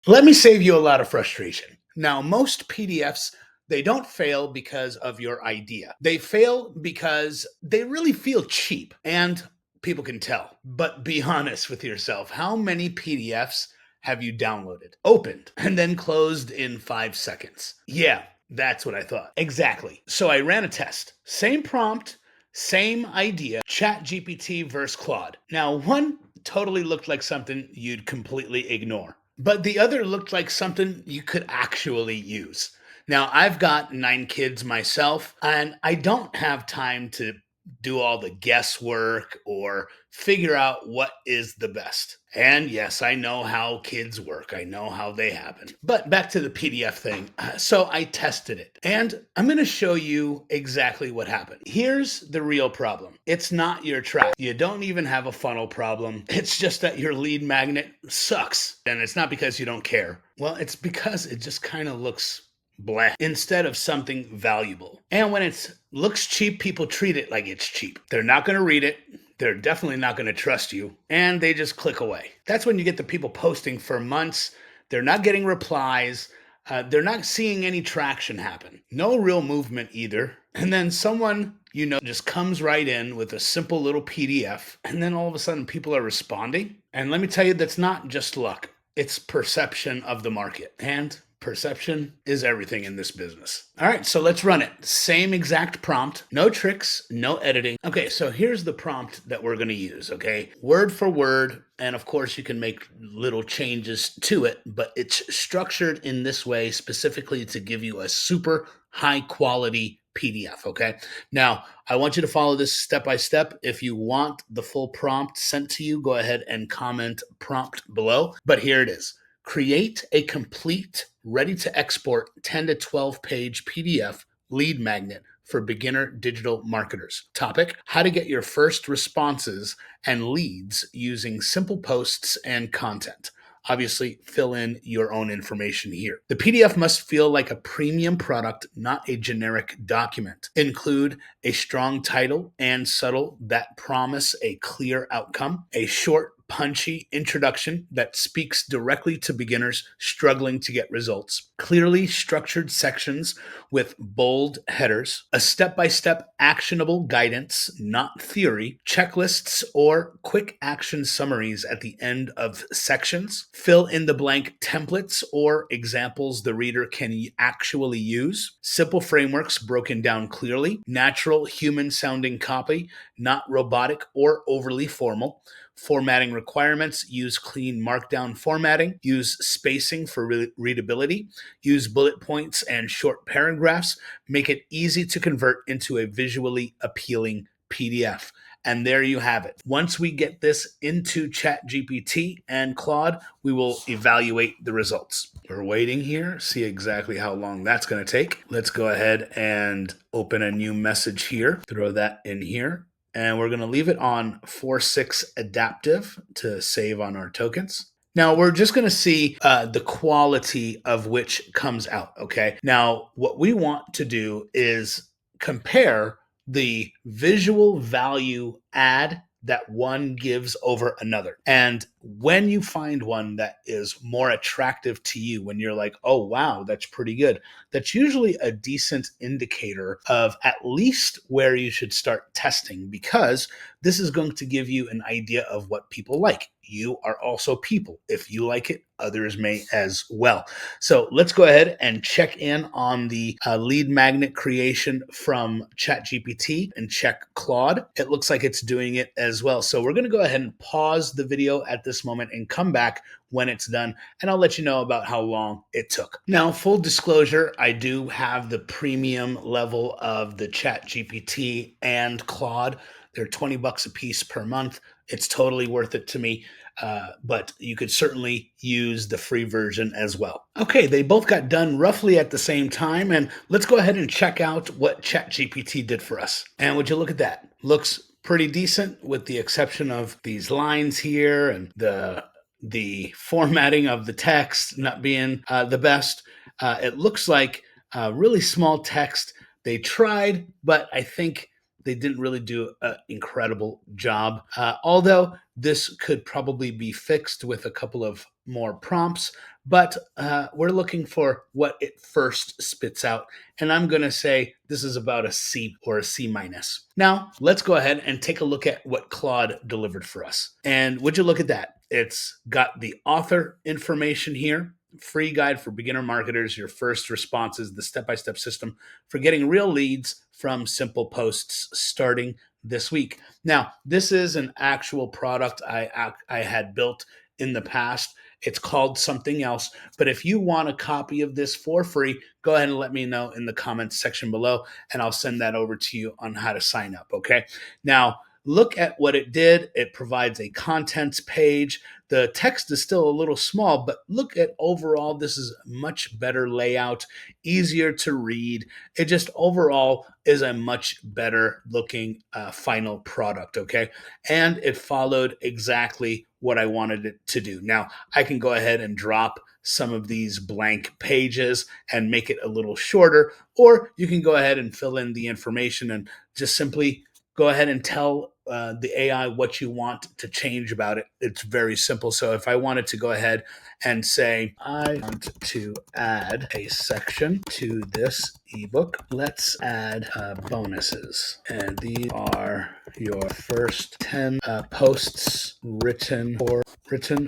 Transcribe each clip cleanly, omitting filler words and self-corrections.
Let me save you a lot of frustration. Now, most PDFs, they don't fail because of your idea. They fail because they really feel cheap and people can tell. But be honest with yourself. How many PDFs have you downloaded, opened, and then closed in 5 seconds? Yeah, that's what I thought. Exactly. So I ran a test. Same prompt, same idea, ChatGPT versus Claude. Now, one totally looked like something you'd completely ignore, but the other looked like something you could actually use. Now, I've got 9 kids myself, and I don't have time to do all the guesswork or figure out what is the best. And yes, I know how kids work. I know how they happen. But back to the PDF thing. So I tested it and I'm going to show you exactly what happened. Here's the real problem. It's not your traffic. You don't even have a funnel problem. It's just that your lead magnet sucks. And it's not because you don't care. Well, it's because it just kind of looks blah instead of something valuable. And when it looks cheap, people treat it like it's cheap. They're not going to read it. They're definitely not going to trust you. And they just click away. That's when you get the people posting for months. They're not getting replies. They're not seeing any traction happen. No real movement either. And then someone, just comes right in with a simple little PDF. And then all of a sudden people are responding. And let me tell you, that's not just luck. It's perception of the market. And perception is everything in this business. All right, so let's run it. Same exact prompt, no tricks, no editing. Okay, so here's the prompt that we're going to use, okay? Word for word, and of course you can make little changes to it, but it's structured in this way specifically to give you a super high quality PDF, okay? Now, I want you to follow this step by step. If you want the full prompt sent to you, go ahead and comment prompt below, but here it is. Create a complete, ready to export 10 to 12 page PDF lead magnet for beginner digital marketers. Topic: how to get your first responses and leads using simple posts and content. Obviously, fill in your own information here. The PDF must feel like a premium product, not a generic document. Include a strong title and subtle that promise a clear outcome, a short punchy introduction that speaks directly to beginners struggling to get results, clearly structured sections with bold headers, a step-by-step actionable guidance, not theory, checklists or quick action summaries at the end of sections, fill in the blank templates or examples the reader can actually use, simple frameworks broken down clearly, natural human sounding copy, not robotic or overly formal, formatting requirements, use clean markdown formatting, use spacing for readability, use bullet points and short paragraphs, make it easy to convert into a visually appealing PDF. And there you have it. Once we get this into ChatGPT and Claude, we will evaluate the results. We're waiting here, see exactly how long that's going to take. Let's go ahead and open a new message here, throw that in here. And we're going to leave it on 4.6 adaptive to save on our tokens. Now, we're just going to see the quality of which comes out, okay? Now, what we want to do is compare the visual value add that one gives over another. And when you find one that is more attractive to you, when you're like, oh, wow, that's pretty good, that's usually a decent indicator of at least where you should start testing, because this is going to give you an idea of what people like. You are also people. If you like it, others may as well. So let's go ahead and check in on the lead magnet creation from ChatGPT and check Claude. It looks like it's doing it as well. So we're going to go ahead and pause the video at this moment and come back when it's done, and I'll let you know about how long it took. Now, full disclosure, I do have the premium level of the ChatGPT and Claude. They're $20 a piece per month. It's totally worth it to me. But you could certainly use the free version as well. Okay, they both got done roughly at the same time, and let's go ahead and check out what ChatGPT did for us. And would you look at that? Looks pretty decent, with the exception of these lines here and the formatting of the text not being the best. It looks like really small text. They tried, but I think they didn't really do an incredible job. Although this could probably be fixed with a couple of more prompts, but we're looking for what it first spits out. And I'm going to say this is about a C or a C minus. Now, let's go ahead and take a look at what Claude delivered for us. And would you look at that? It's got the author information here. Free guide for beginner marketers. Your first responses, the step-by-step system for getting real leads from simple posts starting this week. Now, this is an actual product I had built in the past. It's called something else. But if you want a copy of this for free, go ahead and let me know in the comments section below, and I'll send that over to you on how to sign up. Okay. Now, look at what it did. It provides a contents page. The text is still a little small, but look at overall, this is a much better layout, easier to read. It just overall is a much better looking final product, okay? And it followed exactly what I wanted it to do. Now, I can go ahead and drop some of these blank pages and make it a little shorter, or you can go ahead and fill in the information and just simply go ahead and tell the AI what you want to change about it. It's very simple. So if I wanted to go ahead and say, I want to add a section to this ebook, let's add bonuses. And these are your first 10 posts written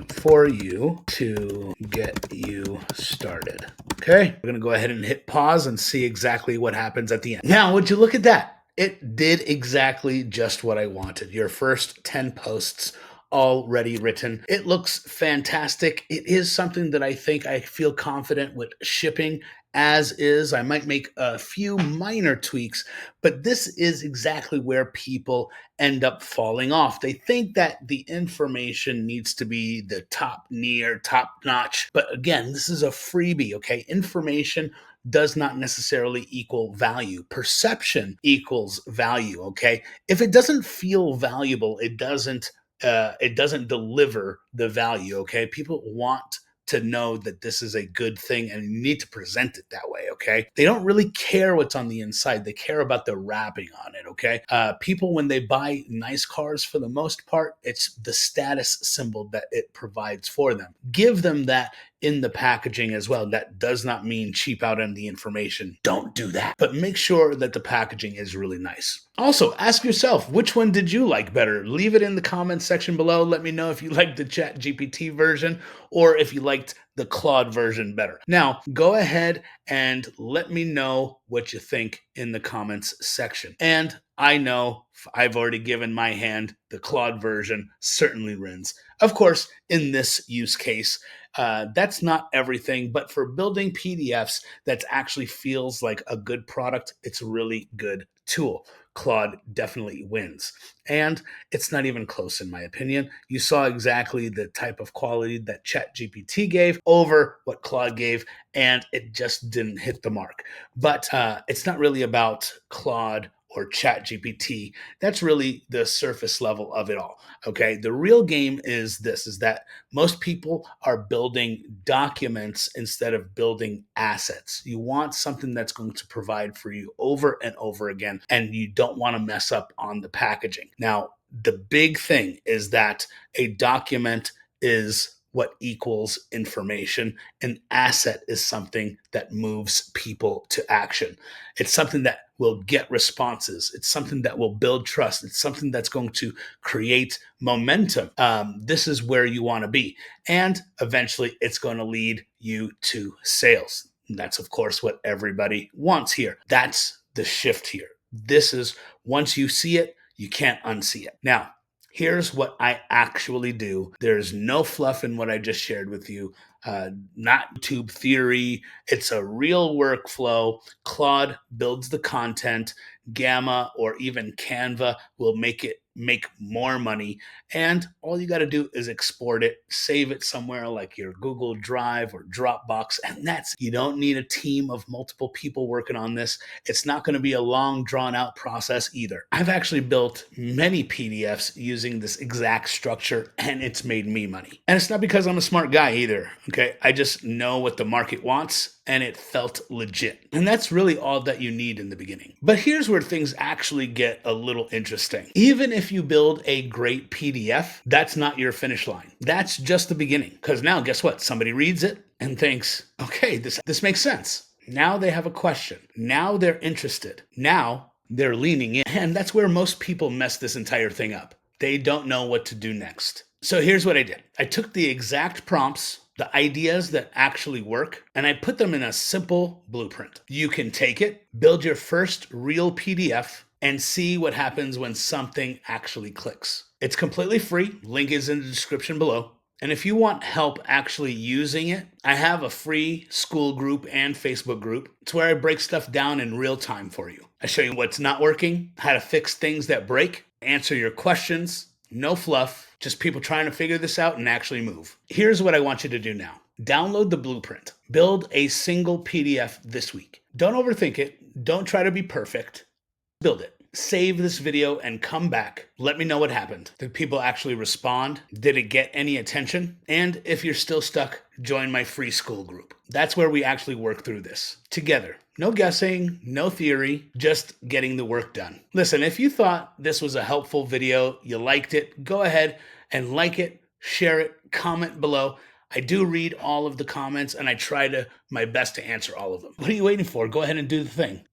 for you to get you started. Okay, we're going to go ahead and hit pause and see exactly what happens at the end. Now, would you look at that? It did exactly just what I wanted. Your first 10 posts already written. It looks fantastic. It is something that I think I feel confident with shipping as is. I might make a few minor tweaks, but this is exactly where people end up falling off. They think that the information needs to be the top notch. But again, this is a freebie, okay? Information does not necessarily equal value. Perception equals value, okay? If it doesn't feel valuable, it doesn't deliver the value, okay? People want to know that this is a good thing, and you need to present it that way, okay? They don't really care what's on the inside. They care about the wrapping on it, okay? People, when they buy nice cars, for the most part, it's the status symbol that it provides for them. Give them that in the packaging as well. That does not mean cheap out on the information. Don't do that. But make sure that the packaging is really nice. Also, ask yourself, which one did you like better? Leave it in the comments section below. Let me know if you liked the ChatGPT version or if you liked the Claude version better. Now, go ahead and let me know what you think in the comments section. And I know I've already given my hand. The Claude version certainly wins. Of course, in this use case, that's not everything, but for building PDFs that actually feels like a good product, it's a really good tool. Claude definitely wins. And it's not even close, in my opinion. You saw exactly the type of quality that ChatGPT gave over what Claude gave, and it just didn't hit the mark. But it's not really about Claude or ChatGPT. That's really the surface level of it all. Okay. The real game is this, is that most people are building documents instead of building assets. You want something that's going to provide for you over and over again, and you don't want to mess up on the packaging. Now, the big thing is that a document is what equals information. An asset is something that moves people to action. It's something that will get responses. It's something that will build trust. It's something that's going to create momentum. This is where you want to be. And eventually it's going to lead you to sales. And that's, of course, what everybody wants here. That's the shift here. This is, once you see it, you can't unsee it. Now, here's what I actually do. There's no fluff in what I just shared with you. Not YouTube theory. It's a real workflow. Claude builds the content. Gamma or even Canva will make more money. And all you got to do is export it, save it somewhere like your Google Drive or Dropbox. And you don't need a team of multiple people working on this. It's not going to be a long drawn out process either. I've actually built many PDFs using this exact structure, and it's made me money. And it's not because I'm a smart guy either. Okay. I just know what the market wants, and it felt legit. And that's really all that you need in the beginning. But here's where things actually get a little interesting. Even if you build a great PDF, that's not your finish line. That's just the beginning. Because now, guess what? Somebody reads it and thinks, okay, this makes sense. Now they have a question. Now they're interested. Now they're leaning in. And that's where most people mess this entire thing up. They don't know what to do next. So here's what I did. I took the exact prompts, the ideas that actually work, and I put them in a simple blueprint. You can take it, build your first real PDF, and see what happens when something actually clicks. It's completely free. Link is in the description below. And if you want help actually using it, I have a free Skool group and Facebook group. It's where I break stuff down in real time for you. I show you what's not working, how to fix things that break, answer your questions, no fluff, just people trying to figure this out and actually move. Here's what I want you to do now. Download the blueprint. Build a single PDF this week. Don't overthink it. Don't try to be perfect. Build it. Save this video and come back. Let me know what happened. Did people actually respond? Did it get any attention? And if you're still stuck, join my free Skool group. That's where we actually work through this together. No guessing, no theory, just getting the work done. Listen, if you thought this was a helpful video, you liked it, go ahead and like it, share it, comment below. I do read all of the comments and I try my best to answer all of them. What are you waiting for? Go ahead and do the thing.